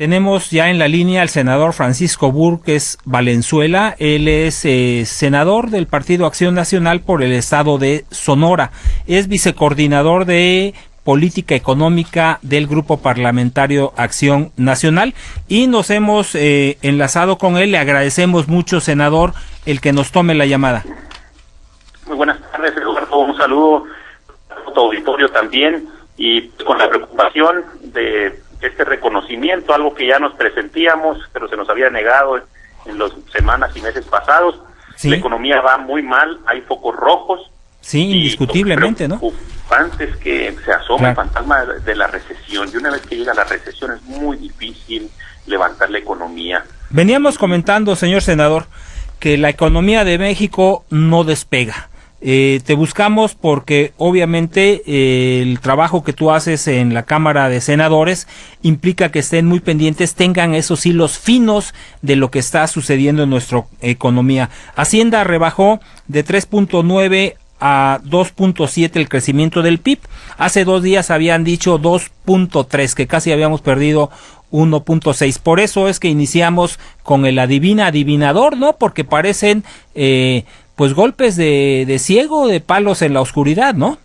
Tenemos ya en la línea al senador Francisco Burques Valenzuela. Él es senador del Partido Acción Nacional por el estado de Sonora. Es vicecoordinador de Política Económica del Grupo Parlamentario Acción Nacional y nos hemos enlazado con él. Le agradecemos mucho, senador, el que nos tome la llamada. Muy buenas tardes, Eduardo. Un saludo a tu auditorio también y con la preocupación de este reconocimiento, algo que ya nos presentíamos, pero se nos había negado en las semanas y meses pasados. Sí. La economía va muy mal, hay focos rojos. Sí, indiscutiblemente, ¿no? Antes que se asoma el fantasma de la recesión, y una vez que llega la recesión es muy difícil levantar la economía. Veníamos comentando, señor senador, que la economía de México no despega. Te buscamos porque obviamente el trabajo que tú haces en la Cámara de Senadores implica que estén muy pendientes, tengan esos hilos finos de lo que está sucediendo en nuestra economía. Hacienda rebajó de 3.9 a 2.7 el crecimiento del PIB. Hace 2 días habían dicho 2.3, que casi habíamos perdido 1.6. Por eso es que iniciamos con el adivinador, ¿no? Porque parecen pues golpes de ciego, de palos en la oscuridad, ¿no?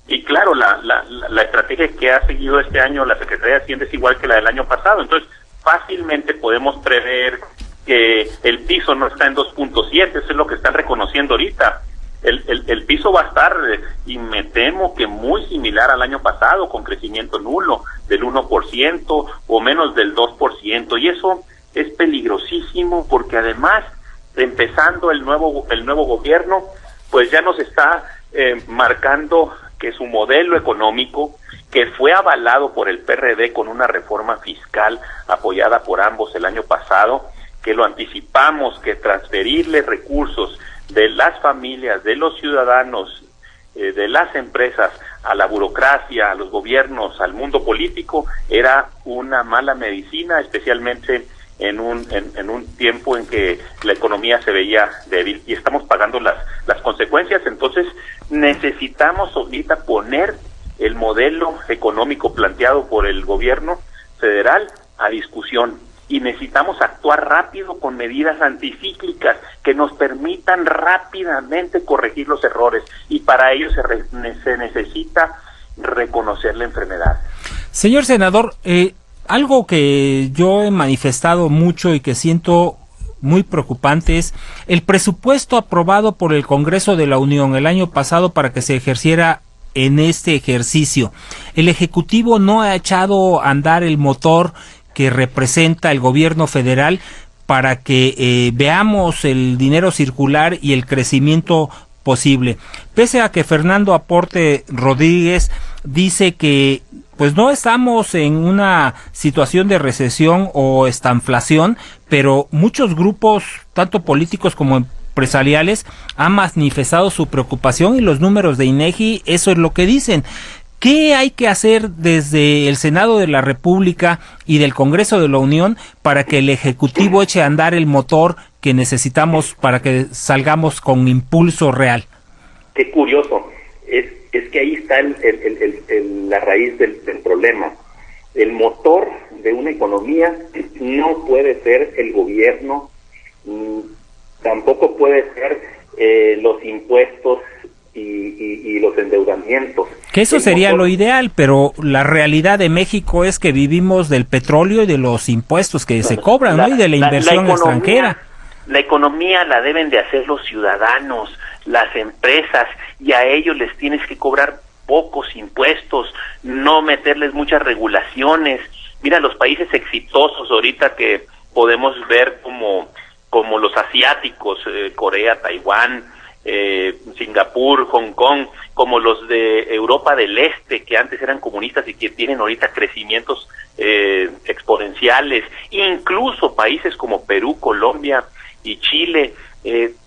Y claro, la estrategia que ha seguido este año la Secretaría de Hacienda es igual que la del año pasado. Entonces, fácilmente podemos prever que el piso no está en 2.7, eso es lo que están reconociendo ahorita. El piso va a estar, y me temo que muy similar al año pasado, con crecimiento nulo, del 1% o menos del 2%, y eso es peligrosísimo porque además, empezando el nuevo gobierno, pues ya nos está marcando que su modelo económico, que fue avalado por el PRD con una reforma fiscal apoyada por ambos el año pasado, que lo anticipamos, que transferirle recursos de las familias, de los ciudadanos, de las empresas, a la burocracia, a los gobiernos, al mundo político, era una mala medicina, especialmente en un tiempo en que la economía se veía débil y estamos pagando las consecuencias. Entonces necesitamos ahorita poner el modelo económico planteado por el gobierno federal a discusión. Y necesitamos actuar rápido con medidas anticíclicas que nos permitan rápidamente corregir los errores. Y para ello se necesita reconocer la enfermedad. Señor senador, algo que yo he manifestado mucho y que siento muy preocupante es el presupuesto aprobado por el Congreso de la Unión el año pasado para que se ejerciera en este ejercicio. El Ejecutivo no ha echado a andar el motor que representa el gobierno federal para que veamos el dinero circular y el crecimiento posible. Pese a que Fernando Aporte Rodríguez dice que pues no estamos en una situación de recesión o estanflación, pero muchos grupos, tanto políticos como empresariales, han manifestado su preocupación y los números de INEGI, eso es lo que dicen. ¿Qué hay que hacer desde el Senado de la República y del Congreso de la Unión para que el Ejecutivo eche a andar el motor que necesitamos para que salgamos con impulso real? Qué curioso, es que ahí está la raíz del problema. El motor de una economía no puede ser el gobierno, tampoco puede ser los impuestos y los endeudamientos. Que eso sería lo ideal, pero la realidad de México es que vivimos del petróleo y de los impuestos que se cobran, ¿no? Y de la inversión extranjera. La economía la deben de hacer los ciudadanos, las empresas, y a ellos les tienes que cobrar pocos impuestos, no meterles muchas regulaciones. Mira, los países exitosos ahorita que podemos ver como los asiáticos, Corea, Taiwán, Singapur, Hong Kong, como los de Europa del Este, que antes eran comunistas y que tienen ahorita crecimientos exponenciales, incluso países como Perú, Colombia y Chile,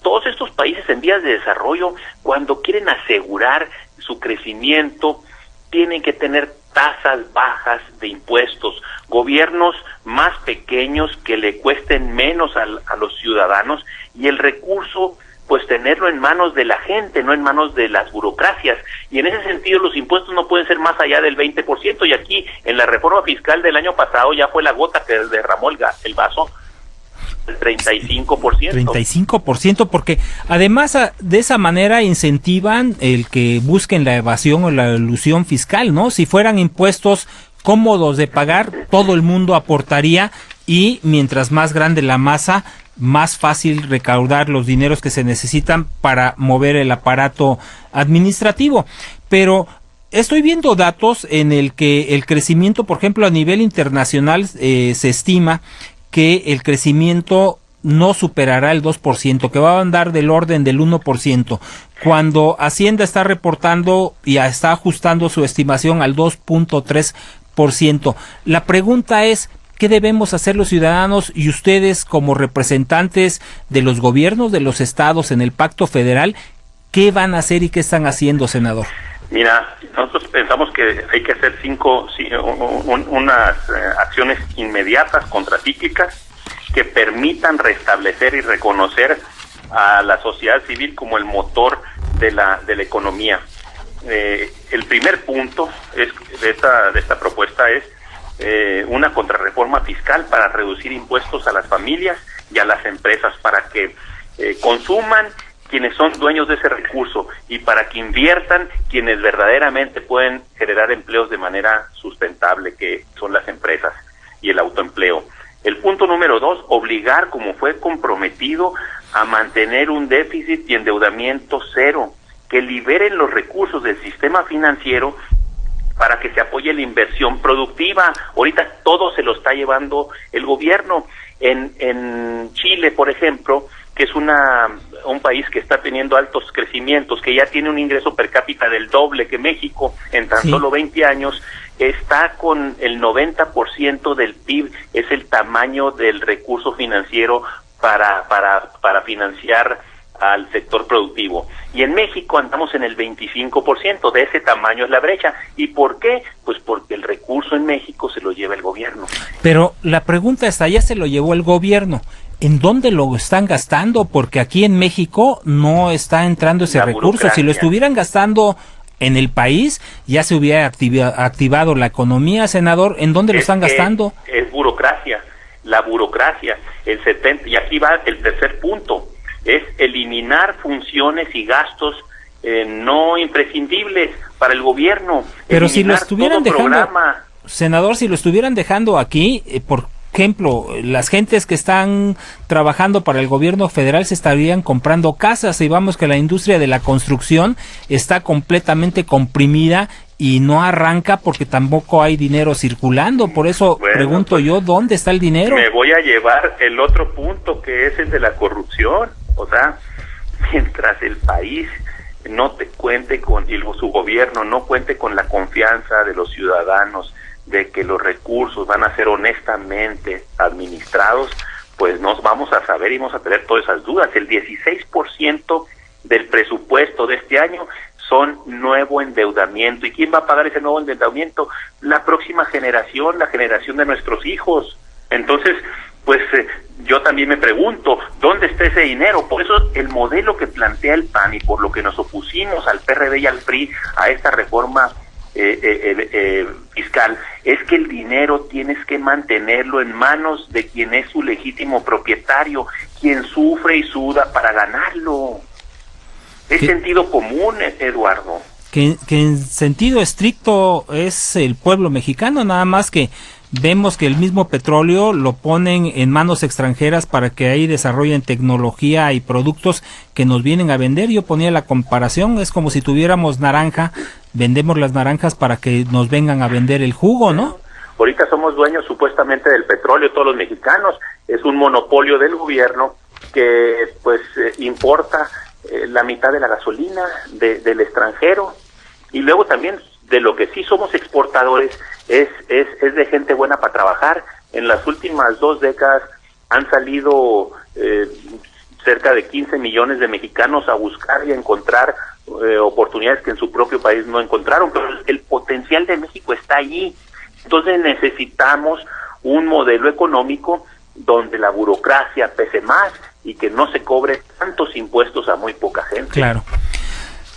todos estos países en vías de desarrollo, cuando quieren asegurar su crecimiento, tienen que tener tasas bajas de impuestos, gobiernos más pequeños que le cuesten menos a los ciudadanos, y el recurso pues tenerlo en manos de la gente, no en manos de las burocracias. Y en ese sentido los impuestos no pueden ser más allá del 20%, y aquí en la reforma fiscal del año pasado ya fue la gota que derramó el vaso, el 35%. 35%, porque además de esa manera incentivan el que busquen la evasión o la elusión fiscal, ¿no? Si fueran impuestos cómodos de pagar, todo el mundo aportaría, y mientras más grande la masa, más fácil recaudar los dineros que se necesitan para mover el aparato administrativo. Pero estoy viendo datos en el que el crecimiento, por ejemplo, a nivel internacional, se estima que el crecimiento no superará el 2%, que va a andar del orden del 1%, cuando Hacienda está reportando y está ajustando su estimación al 2.3%. La pregunta es, ¿qué debemos hacer los ciudadanos y ustedes como representantes de los gobiernos de los estados en el Pacto Federal? ¿Qué van a hacer y qué están haciendo, senador? Mira, nosotros pensamos que hay que hacer unas acciones inmediatas, contracíclicas, que permitan restablecer y reconocer a la sociedad civil como el motor de la economía. El primer punto de esta propuesta es una contrarreforma fiscal para reducir impuestos a las familias y a las empresas, para que consuman quienes son dueños de ese recurso y para que inviertan quienes verdaderamente pueden generar empleos de manera sustentable, que son las empresas y el autoempleo. El punto número 2, obligar, como fue comprometido, a mantener un déficit y endeudamiento cero, que liberen los recursos del sistema financiero para que se apoye la inversión productiva. Ahorita todo se lo está llevando el gobierno. En Chile, por ejemplo, que es un país que está teniendo altos crecimientos, que ya tiene un ingreso per cápita del doble que México en tan solo 20 años, está con el 90% del PIB, es el tamaño del recurso financiero para financiar al sector productivo. Y en México andamos en el 25%, de ese tamaño es la brecha. ¿Y por qué? Pues porque el recurso en México se lo lleva el gobierno. Pero la pregunta está, ya se lo llevó el gobierno, ¿en dónde lo están gastando? Porque aquí en México no está entrando ese recurso. Si lo estuvieran gastando en el país, ya se hubiera activado la economía, senador. ¿En dónde lo están gastando? Es burocracia, la burocracia, y aquí va el tercer punto, es eliminar funciones y gastos no imprescindibles para el gobierno. Pero si lo estuvieran dejando, senador, si lo estuvieran dejando aquí, por ejemplo, las gentes que están trabajando para el gobierno federal se estarían comprando casas, y vamos que la industria de la construcción está completamente comprimida y no arranca porque tampoco hay dinero circulando. Por eso pregunto yo, ¿dónde está el dinero? Me voy a llevar el otro punto, que es el de la corrupción. O sea, mientras el país no te cuente con, y su gobierno no cuente con la confianza de los ciudadanos de que los recursos van a ser honestamente administrados, pues nos vamos a saber y vamos a tener todas esas dudas. El 16% del presupuesto de este año son nuevo endeudamiento. ¿Y quién va a pagar ese nuevo endeudamiento? La próxima generación, la generación de nuestros hijos. Entonces, pues yo también me pregunto, ¿dónde está ese dinero? Por eso el modelo que plantea el PAN, y por lo que nos opusimos al PRD y al PRI a esta reforma fiscal, es que el dinero tienes que mantenerlo en manos de quien es su legítimo propietario, quien sufre y suda para ganarlo. Es sentido común, Eduardo. Que en sentido estricto es el pueblo mexicano, nada más que vemos que el mismo petróleo lo ponen en manos extranjeras para que ahí desarrollen tecnología y productos que nos vienen a vender. Yo ponía la comparación, es como si tuviéramos naranja, vendemos las naranjas para que nos vengan a vender el jugo, ¿no? Ahorita somos dueños supuestamente del petróleo, todos los mexicanos. Es un monopolio del gobierno que pues importa la mitad de la gasolina del extranjero, y luego también de lo que sí somos exportadores es de gente buena para trabajar. En las últimas 2 décadas han salido cerca de 15 millones de mexicanos a buscar y a encontrar oportunidades que en su propio país no encontraron, pero el potencial de México está allí. Entonces necesitamos un modelo económico donde la burocracia pese más y que no se cobre tantos impuestos a muy poca gente. Claro.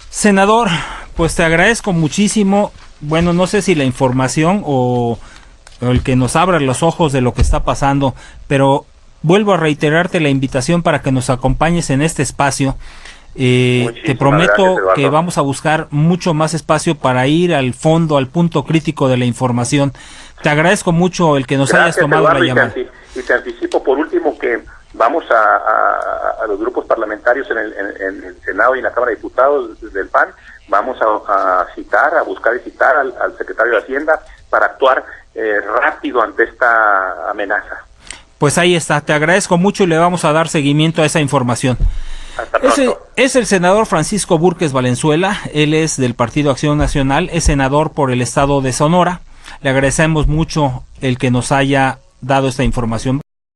Senador, pues te agradezco muchísimo. Bueno, no sé si la información o el que nos abra los ojos de lo que está pasando, pero vuelvo a reiterarte la invitación para que nos acompañes en este espacio. Te prometo gracias, que vamos a buscar mucho más espacio para ir al fondo, al punto crítico de la información. Te agradezco mucho el que nos hayas tomado Eduardo, la llamada. Y te anticipo por último que vamos a los grupos parlamentarios en el Senado y en la Cámara de Diputados del PAN, vamos a buscar y citar al secretario de Hacienda para actuar rápido ante esta amenaza. Pues ahí está, te agradezco mucho y le vamos a dar seguimiento a esa información. Hasta pronto. Es el senador Francisco Búrquez Valenzuela, él es del Partido Acción Nacional, es senador por el estado de Sonora. Le agradecemos mucho el que nos haya dado esta información.